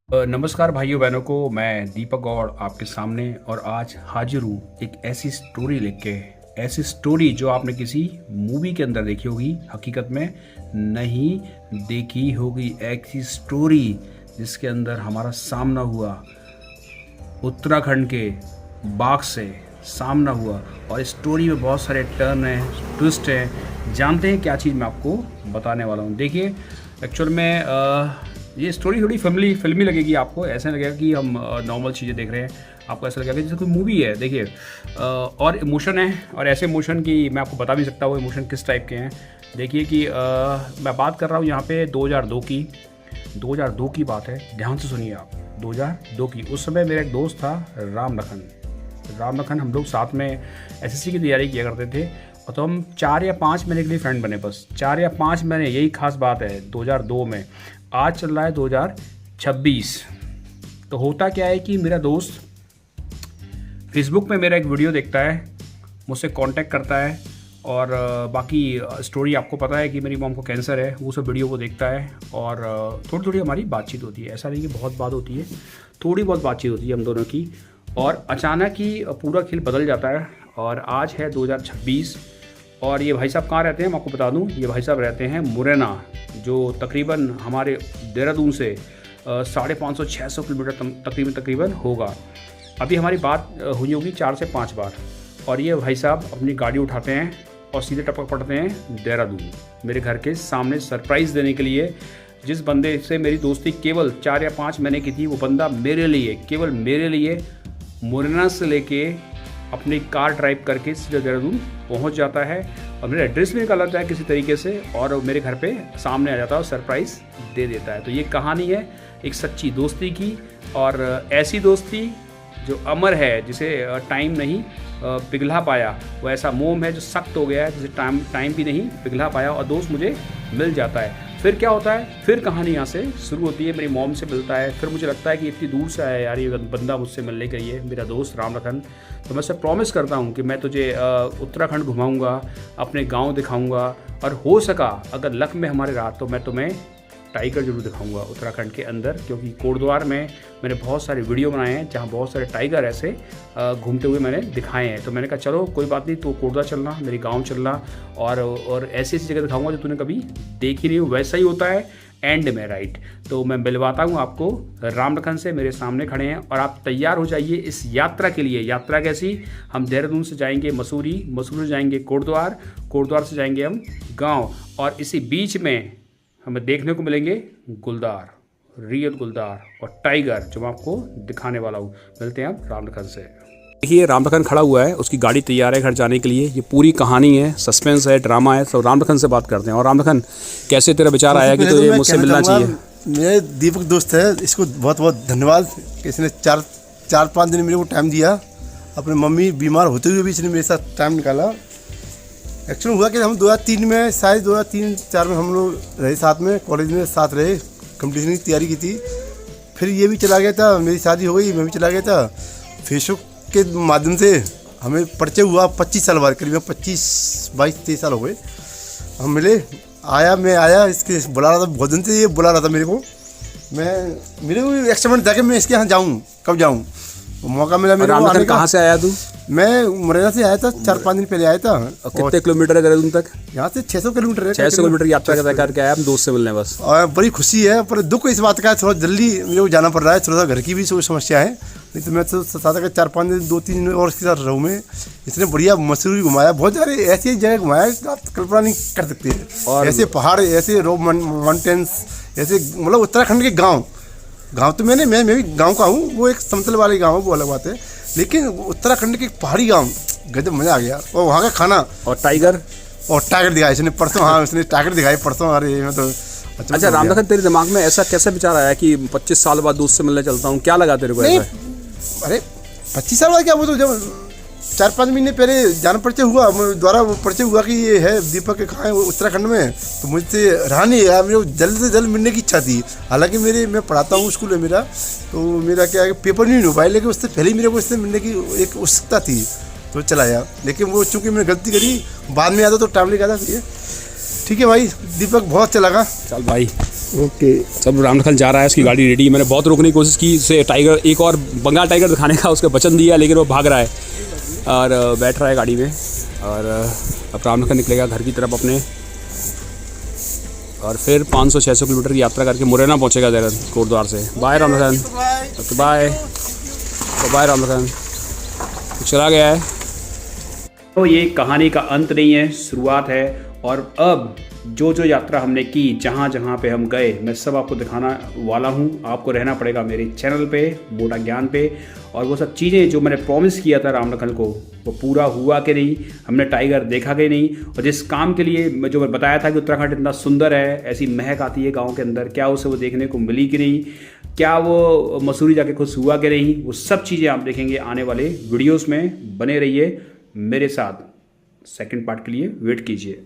नमस्कार भाइयों बहनों को, मैं दीपक गौड़ आपके सामने और आज हाजिर हूँ एक ऐसी स्टोरी लेके। ऐसी स्टोरी जो आपने किसी मूवी के अंदर देखी होगी, हकीकत में नहीं देखी होगी। ऐसी स्टोरी जिसके अंदर हमारा सामना हुआ, उत्तराखंड के बाघ से सामना हुआ। और स्टोरी में बहुत सारे टर्न हैं, ट्विस्ट हैं। जानते हैं क्या चीज़ मैं आपको बताने वाला हूँ। देखिए, एक्चुअल में ये स्टोरी थोड़ी फिल्मी लगेगी आपको। ऐसा लगेगा कि हम नॉर्मल चीज़ें देख रहे हैं। आपको ऐसा लगेगा कि जैसे कोई मूवी है। देखिए, और इमोशन है, और ऐसे इमोशन की मैं आपको बता भी सकता हूँ इमोशन किस टाइप के हैं। देखिए कि मैं बात कर रहा हूँ यहाँ पे 2002 की बात है। ध्यान से सुनिए आप, 2002 की। उस समय मेरा एक दोस्त था राम लखन। हम लोग साथ में एसएससी की तैयारी किया करते थे। और तो हम 4 या 5 महीने के लिए फ्रेंड बने, बस 4 या 5 महीने। यही खास बात है 2002 में। आज चल रहा है 2026। तो होता क्या है कि मेरा दोस्त फेसबुक पे मेरा एक वीडियो देखता है, मुझसे कांटेक्ट करता है। और बाकी स्टोरी आपको पता है कि मेरी मॉम को कैंसर है। वो सब वीडियो को देखता है और थोड़ी हमारी बातचीत होती है। ऐसा नहीं कि बहुत बात होती है, थोड़ी बहुत बातचीत होती है हम दोनों की। और अचानक ही पूरा खेल बदल जाता है। और आज है 2026 और ये भाई साहब कहाँ रहते हैं मैं आपको बता दूं। ये भाई साहब रहते हैं मुरैना, जो तकरीबन हमारे देहरादून से 550-600 किलोमीटर तकरीबन होगा। अभी हमारी बात हुई होगी 4 से 5 बार। और ये भाई साहब अपनी गाड़ी उठाते हैं और सीधे टपक पड़ते हैं देहरादून, मेरे घर के सामने सरप्राइज़ देने के लिए। जिस बंदे से मेरी दोस्ती केवल 4 या 5 महीने की थी, वो बंदा मेरे लिए, केवल मेरे लिए, मुरैना से लेके अपनी कार ड्राइव करके सीधे देहरादून पहुंच जाता है। और मेरा एड्रेस भी निकाल जाता है किसी तरीके से, और मेरे घर पे सामने आ जाता है और सरप्राइज़ दे देता है। तो ये कहानी है एक सच्ची दोस्ती की, और ऐसी दोस्ती जो अमर है, जिसे टाइम नहीं पिघला पाया। वो ऐसा मोम है जो सख्त हो गया है, जिसे टाइम भी नहीं पिघला पाया, और दोस्त मुझे मिल जाता है। फिर क्या होता है, फिर कहानी यहाँ से शुरू होती है। मेरी मॉम से मिलता है। फिर मुझे लगता है कि इतनी दूर से आया यार ये बंदा मुझसे मिलने के लिए, मेरा दोस्त राम लखन। तो मैं उससे प्रॉमिस करता हूँ कि मैं तुझे उत्तराखंड घुमाऊँगा, अपने गाँव दिखाऊँगा, और हो सका अगर लक में हमारे रहा तो मैं तुम्हें टाइगर जरूर दिखाऊंगा उत्तराखंड के अंदर। क्योंकि कोटद्वार में मैंने बहुत सारे वीडियो बनाए हैं जहाँ बहुत सारे टाइगर ऐसे घूमते हुए मैंने दिखाए हैं। तो मैंने कहा चलो कोई बात नहीं, तो कोटद्वार चलना, मेरे गांव चलना, और ऐसी जगह दिखाऊंगा जो तूने कभी देखी नहीं हो। वैसा ही होता है एंड में, राइट। तो मैं मिलवाता हूँ आपको राम लखन से, मेरे सामने खड़े हैं। और आप तैयार हो जाइए इस यात्रा के लिए। यात्रा कैसी, हम देहरादून से जाएंगे मसूरी से जाएंगे कोटद्वार से जाएंगे हम गाँव, और इसी बीच में हमें देखने को मिलेंगे गुलदार, रियल गुलदार और टाइगर, जो मैं आपको दिखाने वाला हूँ। मिलते हैं आप राम लखन से। देखिए, राम लखन खड़ा हुआ है, उसकी गाड़ी तैयार है घर जाने के लिए। ये पूरी कहानी है, सस्पेंस है, ड्रामा है। तो राम लखन से बात करते हैं। और राम लखन, कैसे तेरा विचार आया कि तुझे मुझसे मिलना चाहिए? मेरे दीपक दोस्त है, इसको बहुत बहुत धन्यवाद कि इसने 4-5 दिन मेरे को टाइम दिया। अपनी मम्मी बीमार होते हुए भी इसने मेरे साथ टाइम निकाला। एक्चुअली हुआ कि हम 2003 में, शायद 2003-4 में हम लोग रहे साथ में, कॉलेज में साथ रहे, कंपटीशन की तैयारी की थी। फिर ये भी चला गया था, मेरी शादी हो गई, मैं भी चला गया था। फेसबुक के माध्यम से हमें परिचय हुआ 25 साल बाद, करीब 22-23 साल हो गए। हम मिले, मैं आया, इसके बुला रहा था बहुत दिन से, ये बुला रहा था मेरे को। मेरे को एक्सपेरिमेंट था कि मैं इसके यहाँ जाऊँ, कब जाऊँ, मौका मिला मेरे को आने का। कहाँ से आया तू? मैं मुरैना से आया था, 4-5 दिन पहले आया था। और कितने किलोमीटर है देहरादून तक? यहाँ से 600 किलोमीटर है। 600 किलोमीटर की यात्रा तय करके आया हम दोस्त से मिलने बस। और बड़ी खुशी है, पर दुख इस बात का है थोड़ा जल्दी मेरे को जाना पड़ रहा है। थोड़ा सा घर की भी समस्या है, नहीं तो मैं तो साथ 4-5 दिन 2-3 दिन और इसके साथ रहूँ। मैं इसने बढ़िया मसूरी घुमाया, बहुत सारे ऐसी जगह घुमाया आप कल्पना नहीं कर सकते। और ऐसे पहाड़, ऐसे माउंटेन्स, ऐसे मतलब उत्तराखंड के गाँव तो मैं भी गांव का हूँ। वो एक समतल वाले गांव है, वो अलग बात है, लेकिन उत्तराखंड के पहाड़ी गांव गजब मजा आ गया। और वहाँ का खाना, और टाइगर दिखाया इसने परसों। हाँ, उसने टाइगर दिखाई परसों। अरे मैं तो अच्छा राम लखन, तेरे दिमाग में ऐसा कैसा विचार आया कि 25 साल बाद दोस्त से मिलने चलता हूँ? क्या लगा तेरे को ऐसा? अरे 25 साल बाद क्या, वो तो जब 4-5 महीने पहले जान परिचय हुआ, द्वारा वो परिचय हुआ कि ये है दीपक के कहाँ है वो उत्तराखंड में। तो मुझसे रहा नहीं यार, मेरे को जल्द से जल्द मिलने की इच्छा थी। हालांकि मैं पढ़ाता हूँ, स्कूल है मेरा, तो मेरा क्या है पेपर नहीं हो पाया, लेकिन उससे पहले ही मेरे को इससे मिलने की एक उत्सुकता थी, तो चला आया। लेकिन वो चूँकि मैंने गलती करी, बाद में आता तो टाइम लगा था। ठीक है भाई दीपक, बहुत अच्छा लगा। चल भाई। ओके सब रामलखन जा रहा है, उसकी गाड़ी रेडी है। मैंने बहुत रोकने की कोशिश की उसे, टाइगर एक और बंगाल टाइगर दिखाने का उसको वचन दिया, लेकिन वो भाग रहा है और बैठ रहा है गाड़ी में। और अब रामलखन निकलेगा घर की तरफ अपने, और फिर 500-600 किलोमीटर की यात्रा करके मुरैना पहुंचेगा देहरादून कोटद्वार से। Bye Ramlakhan, okay bye bye Ramlakhan, चला गया है। तो ये कहानी का अंत नहीं है, शुरुआत है। और अब जो जो यात्रा हमने की, जहाँ जहाँ पे हम गए, मैं सब आपको दिखाना वाला हूँ। आपको रहना पड़ेगा मेरे चैनल पे, मोटा ज्ञान पे। और वो सब चीज़ें जो मैंने प्रॉमिस किया था रामलखन को, वो पूरा हुआ कि नहीं, हमने टाइगर देखा कि नहीं, और जिस काम के लिए जो मैं बताया था कि उत्तराखंड इतना सुंदर है, ऐसी महक आती है गाँव के अंदर, क्या उसे वो देखने को मिली कि नहीं, क्या वो मसूरी जाके खुश हुआ कि नहीं, वो सब चीज़ें आप देखेंगे आने वाले वीडियोज़ में। बने रहिए मेरे साथ, सेकंड पार्ट के लिए वेट कीजिए।